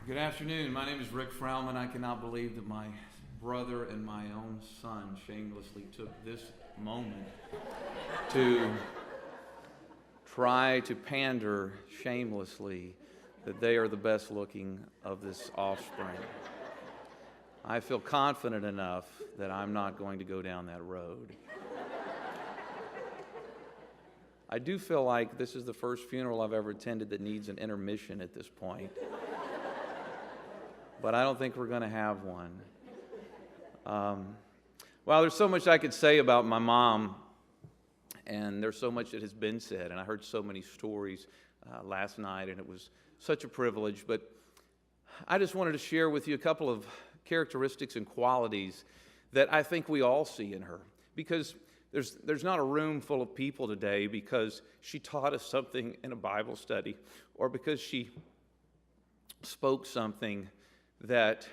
Good afternoon. My name is Rick Fraumann. I cannot believe that my brother and my own son shamelessly took this moment to try to pander shamelessly that they are the best looking of this offspring. I feel confident enough that I'm not going to go down that road. I do feel like this is the first funeral I've ever attended that needs an intermission at this point. But I don't think we're going to have one. Well, there's so much I could say about my mom, and there's so much that has been said, and I heard so many stories last night, and it was such a privilege. But I just wanted to share with you a couple of characteristics and qualities that I think we all see in her, because there's not a room full of people today because she taught us something in a Bible study, or because she spoke something that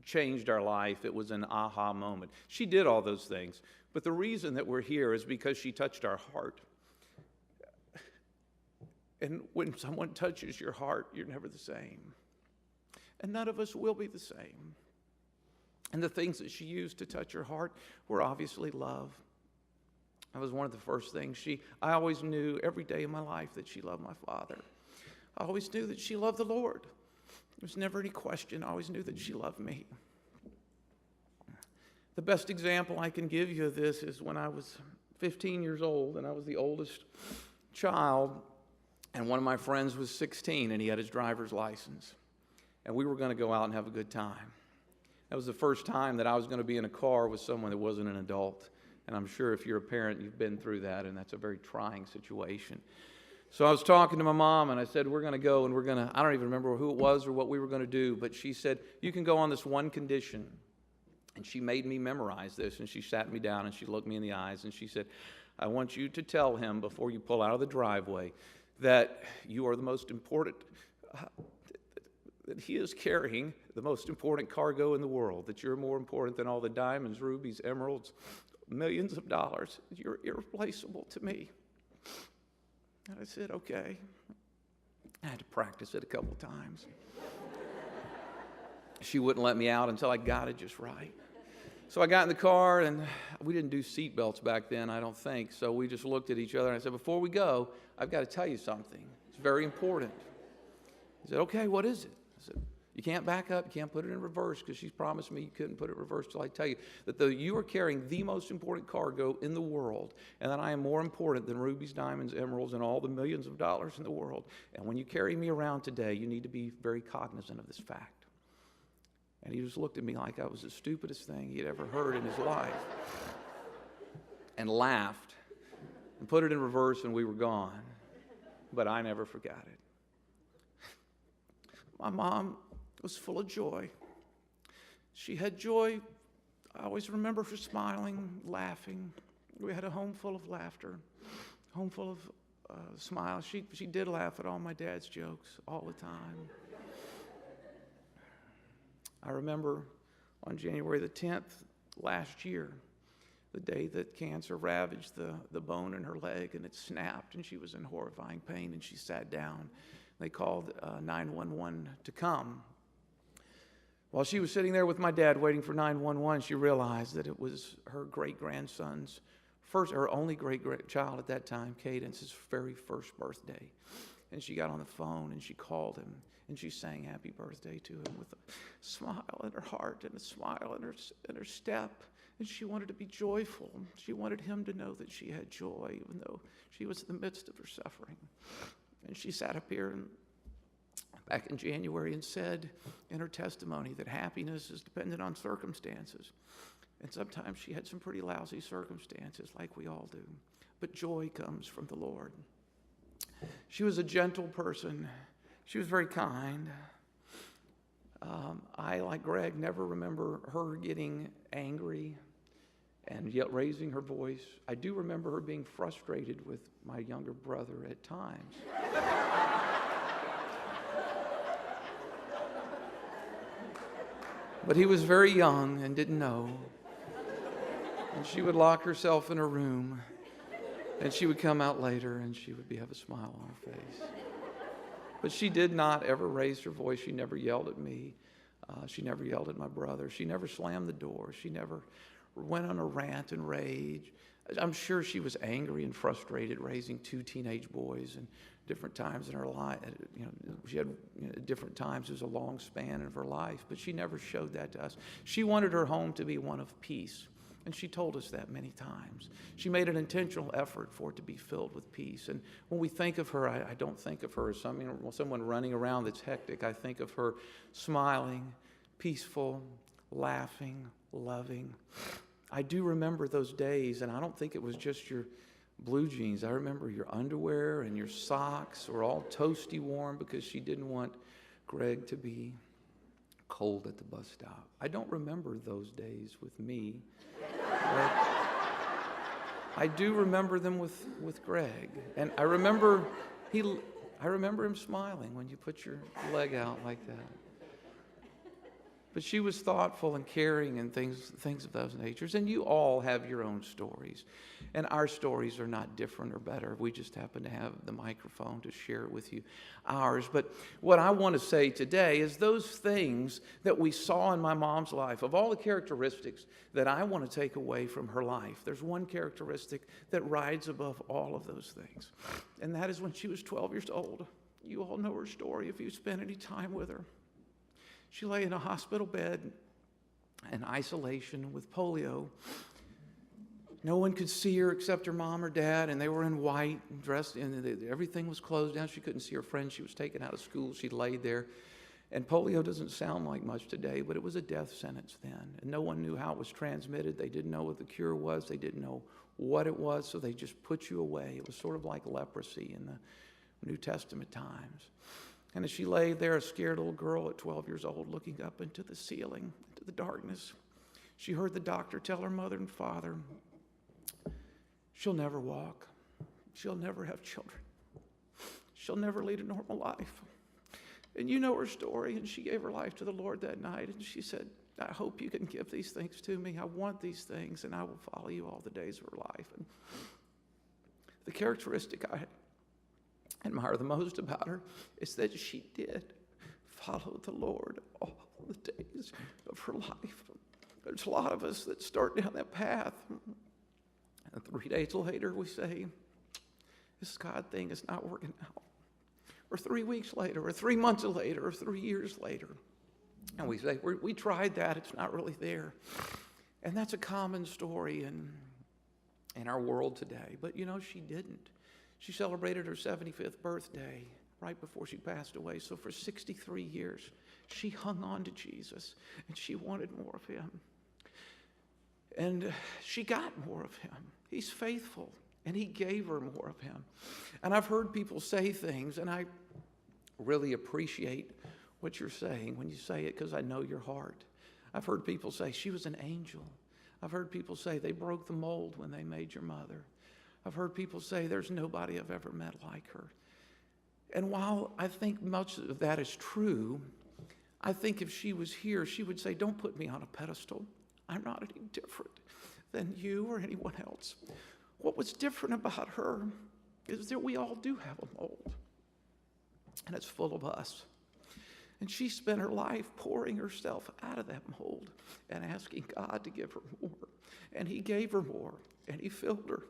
changed our life. It was an aha moment. She did all those things, but the reason that we're here is because she touched our heart. And when someone touches your heart, you're never the same. And none of us will be the same. And the things that she used to touch her heart were obviously love. That was one of the first things I always knew every day of my life that she loved my father. I always knew that she loved the Lord. There was never any question. I always knew that she loved me. The best example I can give you of this is when I was 15 years old and I was the oldest child, and one of my friends was 16 and he had his driver's license. And we were going to go out and have a good time. That was the first time that I was going to be in a car with someone that wasn't an adult. And I'm sure if you're a parent, you've been through that, and that's a very trying situation. So I was talking to my mom, and I said, we're going to go, and I don't even remember who it was or what we were going to do, but she said, you can go on this one condition. And she made me memorize this, and she sat me down, and she looked me in the eyes, and she said, I want you to tell him before you pull out of the driveway that you are the most important, that he is carrying the most important cargo in the world, that you're more important than all the diamonds, rubies, emeralds, millions of dollars. You're irreplaceable to me. And I said, okay. I had to practice it a couple times. She wouldn't let me out until I got it just right. So I got in the car, and we didn't do seat belts back then, I don't think. So we just looked at each other, and I said, before we go, I've got to tell you something. It's very important. He said, okay, what is it? I said, you can't back up, you can't put it in reverse, because she's promised me you couldn't put it in reverse till I tell you that you are carrying the most important cargo in the world, and that I am more important than rubies, diamonds, emeralds, and all the millions of dollars in the world. And when you carry me around today, you need to be very cognizant of this fact. And he just looked at me like I was the stupidest thing he had ever heard in his life, and laughed, and put it in reverse, and we were gone. But I never forgot it. My mom was full of joy. She had joy. I always remember her smiling, laughing. We had a home full of laughter, home full of smiles. She did laugh at all my dad's jokes all the time. I remember on January the 10th last year, the day that cancer ravaged the bone in her leg, and it snapped, and she was in horrifying pain, and she sat down. They called 911 to come. While she was sitting there with my dad waiting for 911, she realized that it was her great-grandson's her only great-child at that time, Cadence's very first birthday. And she got on the phone and she called him and she sang happy birthday to him with a smile in her heart and a smile in her step. And she wanted to be joyful. She wanted him to know that she had joy, even though she was in the midst of her suffering. And she sat up here back in January and said in her testimony that happiness is dependent on circumstances. And sometimes she had some pretty lousy circumstances, like we all do. But joy comes from the Lord. She was a gentle person. She was very kind. I, like Greg, never remember her getting angry and yet raising her voice. I do remember her being frustrated with my younger brother at times. But he was very young and didn't know. And she would lock herself in her room, and she would come out later, and she would have a smile on her face. But she did not ever raise her voice. She never yelled at me. She never yelled at my brother. She never slammed the door. She never went on a rant and rage. I'm sure she was angry and frustrated raising two teenage boys and different times in her life. She had different times. It was a long span of her life, but she never showed that to us. She wanted her home to be one of peace, and she told us that many times. She made an intentional effort for it to be filled with peace. And when we think of her, I don't think of her as someone running around that's hectic. I think of her smiling, peaceful, laughing, loving. I do remember those days, and I don't think it was just your blue jeans. I remember your underwear and your socks were all toasty warm because she didn't want Greg to be cold at the bus stop. I don't remember those days with me, but I do remember them with Greg. And I remember him smiling when you put your leg out like that. But she was thoughtful and caring and things of those natures. And you all have your own stories. And our stories are not different or better. We just happen to have the microphone to share with you ours. But what I want to say today is those things that we saw in my mom's life, of all the characteristics that I want to take away from her life, there's one characteristic that rides above all of those things. And that is when she was 12 years old. You all know her story if you spent any time with her. She lay in a hospital bed in isolation with polio. No one could see her except her mom or dad, and they were in white, dressed, and everything was closed down. She couldn't see her friends. She was taken out of school. She laid there. And polio doesn't sound like much today, but it was a death sentence then. And no one knew how it was transmitted. They didn't know what the cure was. They didn't know what it was, so they just put you away. It was sort of like leprosy in the New Testament times. And as she lay there, a scared little girl at 12 years old, looking up into the ceiling, into the darkness, she heard the doctor tell her mother and father, she'll never walk. She'll never have children. She'll never lead a normal life. And you know her story, and she gave her life to the Lord that night, and she said, I hope you can give these things to me. I want these things, and I will follow you all the days of her life. And the characteristic I admire the most about her is that she did follow the Lord all the days of her life. There's a lot of us that start down that path, and 3 days later we say, this God thing is not working out. Or 3 weeks later, or 3 months later, or 3 years later, and we say, we tried that, it's not really there. And that's a common story in our world today. But you know, she didn't. She celebrated her 75th birthday right before she passed away. So for 63 years, she hung on to Jesus, and she wanted more of him. And she got more of him. He's faithful, and he gave her more of him. And I've heard people say things, and I really appreciate what you're saying when you say it, because I know your heart. I've heard people say, she was an angel. I've heard people say they broke the mold when they made your mother. I've heard people say there's nobody I've ever met like her. And while I think much of that is true, I think if she was here, she would say, don't put me on a pedestal. I'm not any different than you or anyone else. What was different about her is that we all do have a mold, and it's full of us. And she spent her life pouring herself out of that mold and asking God to give her more. And he gave her more, and he filled her.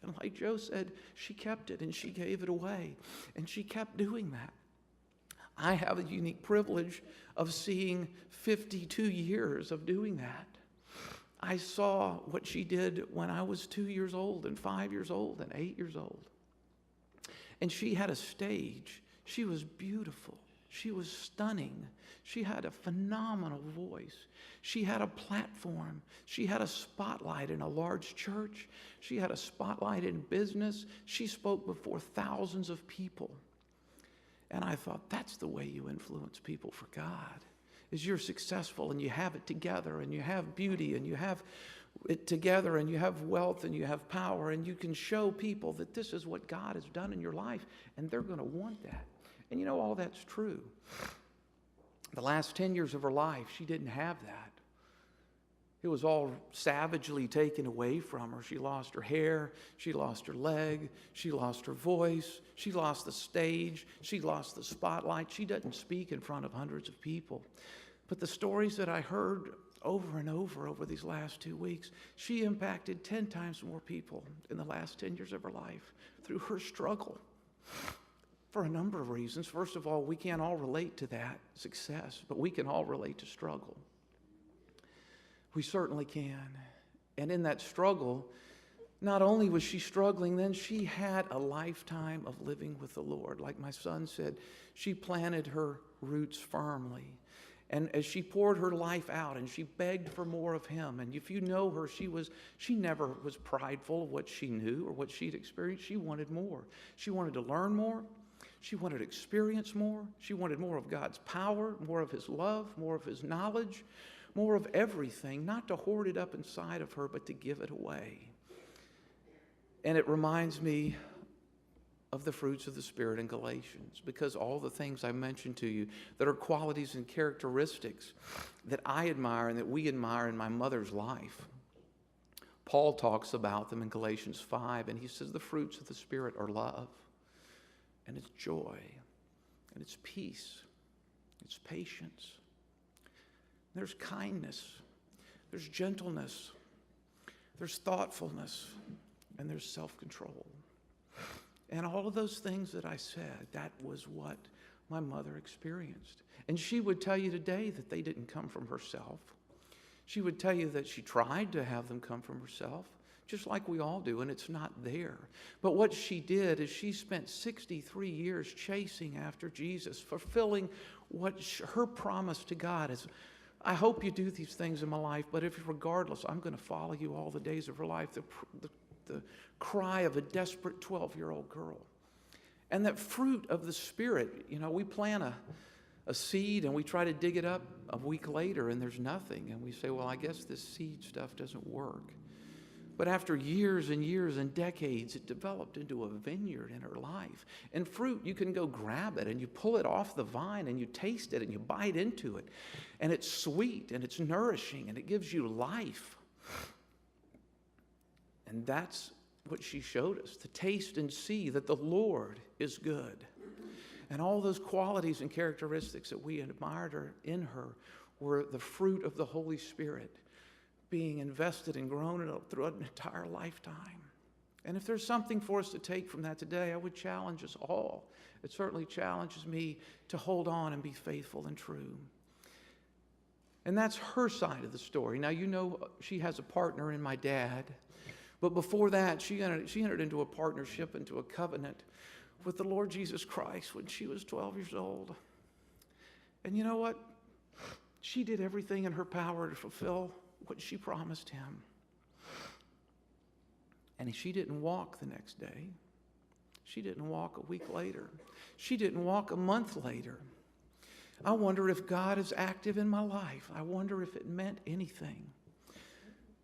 And like Joe said, she kept it and she gave it away. And she kept doing that. I have a unique privilege of seeing 52 years of doing that. I saw what she did when I was 2 years old and 5 years old and 8 years old. And she had a stage. She was beautiful. She was stunning. She had a phenomenal voice. She had a platform. She had a spotlight in a large church. She had a spotlight in business. She spoke before thousands of people. And I thought, that's the way you influence people for God, is you're successful and you have it together and you have beauty and you have it together and you have wealth and you have power and you can show people that this is what God has done in your life and they're going to want that. And you know, all that's true. The last 10 years of her life, she didn't have that. It was all savagely taken away from her. She lost her hair, she lost her leg, she lost her voice, she lost the stage, she lost the spotlight. She doesn't speak in front of hundreds of people. But the stories that I heard over and over these last 2 weeks, she impacted 10 times more people in the last 10 years of her life through her struggle for a number of reasons. First of all, we can't all relate to that success, but we can all relate to struggle. We certainly can. And in that struggle, not only was she struggling, then she had a lifetime of living with the Lord. Like my son said, she planted her roots firmly. And as she poured her life out and she begged for more of him, and if you know her, she never was prideful of what she knew or what she'd experienced. She wanted more. She wanted to learn more. She wanted to experience more. She wanted more of God's power, more of his love, more of his knowledge, more of everything, not to hoard it up inside of her, but to give it away. And it reminds me of the fruits of the Spirit in Galatians, because all the things I mentioned to you that are qualities and characteristics that I admire and that we admire in my mother's life, Paul talks about them in Galatians 5, and he says the fruits of the Spirit are love, and it's joy, and it's peace, it's patience, there's kindness, there's gentleness, there's thoughtfulness, and there's self-control. And all of those things that I said, that was what my mother experienced. And she would tell you today that they didn't come from herself. She would tell you that she tried to have them come from herself, just like we all do, and it's not there. But what she did is she spent 63 years chasing after Jesus, fulfilling what her promise to God is. I hope you do these things in my life, but if regardless, I'm going to follow you all the days of her life. The cry of a desperate 12-year-old girl. And that fruit of the Spirit, we plant a seed and we try to dig it up a week later and there's nothing. And we say, well, I guess this seed stuff doesn't work. But after years and years and decades, it developed into a vineyard in her life. And fruit, you can go grab it and you pull it off the vine and you taste it and you bite into it. And it's sweet and it's nourishing and it gives you life. And that's what she showed us, to taste and see that the Lord is good. And all those qualities and characteristics that we admired her in her were the fruit of the Holy Spirit being invested and grown through an entire lifetime. And if there's something for us to take from that today, I would challenge us all. It certainly challenges me to hold on and be faithful and true. And that's her side of the story. Now, she has a partner in my dad. But before that, she entered into a partnership, into a covenant with the Lord Jesus Christ when she was 12 years old. And you know what? She did everything in her power to fulfill what she promised him. And she didn't walk the next day. She didn't walk a week later. She didn't walk a month later. I wonder if God is active in my life. I wonder if it meant anything.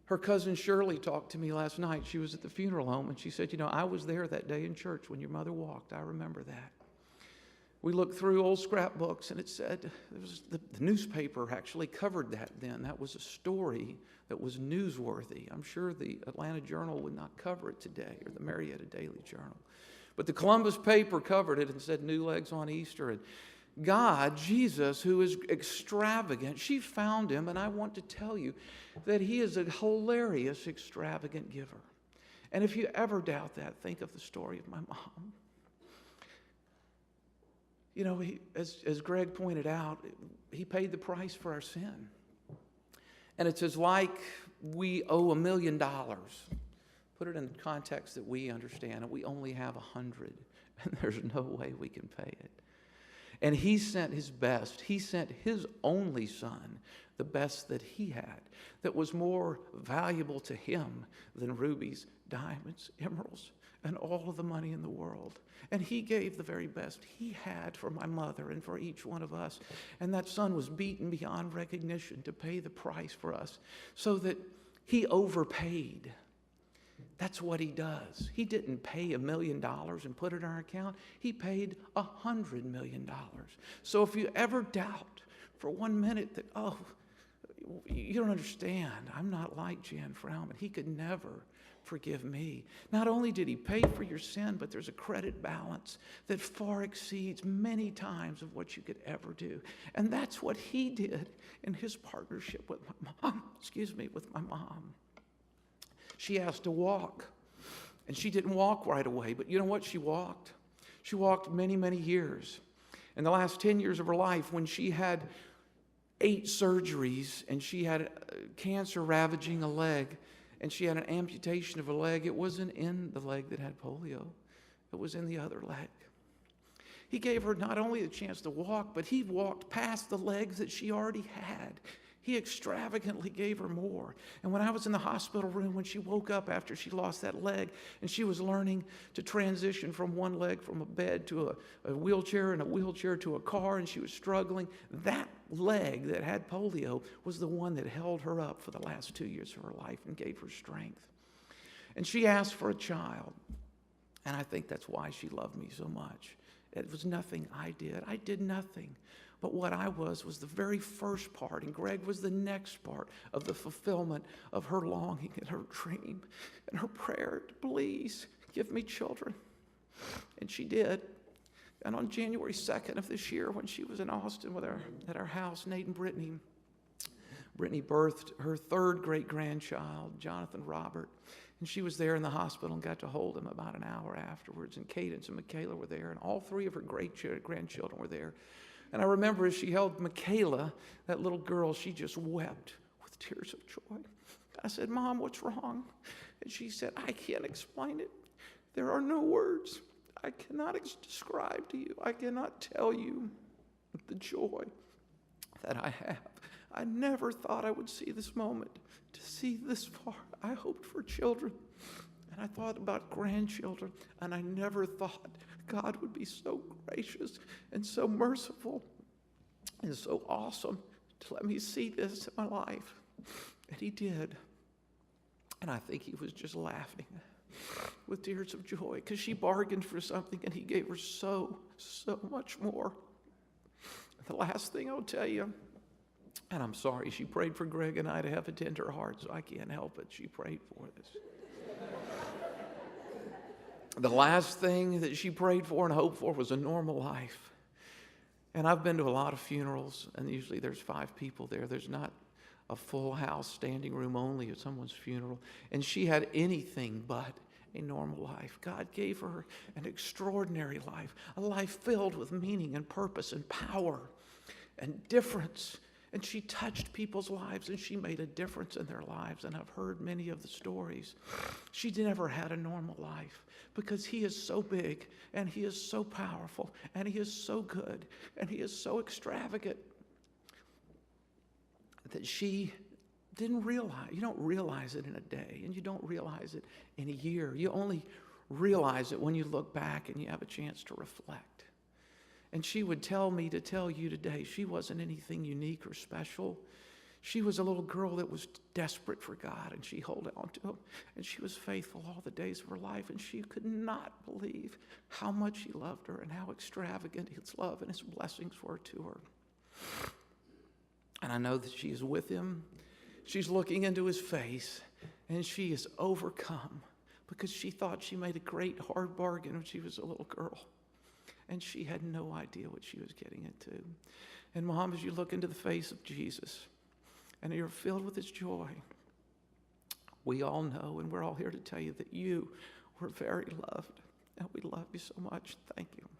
Her cousin Shirley talked to me last night. She was at the funeral home, and she said, I was there that day in church when your mother walked. I remember that. We looked through old scrapbooks, and it said, the newspaper actually covered that then. That was a story that was newsworthy. I'm sure the Atlanta Journal would not cover it today, or the Marietta Daily Journal. But the Columbus paper covered it and said, New Legs on Easter. And God, Jesus, who is extravagant, she found him, and I want to tell you that he is a hilarious, extravagant giver. And if you ever doubt that, think of the story of my mom. As Greg pointed out, he paid the price for our sin. And it's as like we owe $1 million. Put it in the context that we understand, and we only have 100, and there's no way we can pay it. And he sent his best. He sent his only son, the best that he had, that was more valuable to him than rubies, diamonds, emeralds, and all of the money in the world. And he gave the very best he had for my mother and for each one of us. And that son was beaten beyond recognition to pay the price for us, so that he overpaid. That's what he does. He didn't pay $1 million and put it in our account. He paid $100 million. So if you ever doubt for 1 minute that, you don't understand. I'm not like Jan Fraumann. He could never forgive me. Not only did he pay for your sin, but there's a credit balance that far exceeds many times of what you could ever do. And that's what he did in his partnership with my mom. With my mom. She asked to walk, and she didn't walk right away, but you know what? She walked. She walked many, many years. In the last 10 years of her life, when she had 8 surgeries and she had cancer ravaging a leg, and she had an amputation of a leg, it wasn't in the leg that had polio. It was in the other leg. He gave her not only a chance to walk, but he walked past the legs that she already had. He extravagantly gave her more. And when I was in the hospital room, when she woke up after she lost that leg, and she was learning to transition from one leg from a bed to a wheelchair, and a wheelchair to a car, and she was struggling, that leg that had polio was the one that held her up for the last 2 years of her life and gave her strength. And she asked for a child. And I think that's why she loved me so much. It was nothing I did. I did nothing. But what I was the very first part, and Greg was the next part of the fulfillment of her longing and her dream and her prayer to please give me children. And she did. And on January 2nd of this year, when she was in Austin at our house, Nate and Brittany birthed her 3rd great-grandchild, Jonathan Robert. And she was there in the hospital and got to hold him about an hour afterwards. And Cadence and Michaela were there, and all 3 of her great-grandchildren were there. And I remember as she held Michaela, that little girl, she just wept with tears of joy. I said, "Mom, what's wrong?" And she said, "I can't explain it. There are no words. I cannot describe to you. I cannot tell you the joy that I have. I never thought I would see this moment, to see this far. I hoped for children, and I thought about grandchildren, and I never thought God would be so gracious and so merciful and so awesome to let me see this in my life." And he did. And I think he was just laughing with tears of joy, because she bargained for something and he gave her so much more. The last thing I'll tell you, and I'm sorry, she prayed for Greg and I to have a tender heart, so I can't help it. She prayed for us. The last thing that she prayed for and hoped for was a normal life. And I've been to a lot of funerals, and usually there's 5 people there. There's not a full house, standing room only at someone's funeral. And she had anything but a normal life. God gave her an extraordinary life, a life filled with meaning and purpose and power and difference. And she touched people's lives, and she made a difference in their lives. And I've heard many of the stories. She never had a normal life, because he is so big, and he is so powerful, and he is so good, and he is so extravagant that she didn't realize. You don't realize it in a day, and you don't realize it in a year. You only realize it when you look back and you have a chance to reflect. And she would tell me to tell you today, she wasn't anything unique or special. She was a little girl that was desperate for God, and she held on to him, and she was faithful all the days of her life, and she could not believe how much he loved her and how extravagant his love and his blessings were to her. And I know that she is with him. She's looking into his face, and she is overcome, because she thought she made a great hard bargain when she was a little girl. And she had no idea what she was getting into. And Mom, as you look into the face of Jesus and you're filled with his joy, we all know, and we're all here to tell you, that you were very loved. And we love you so much. Thank you.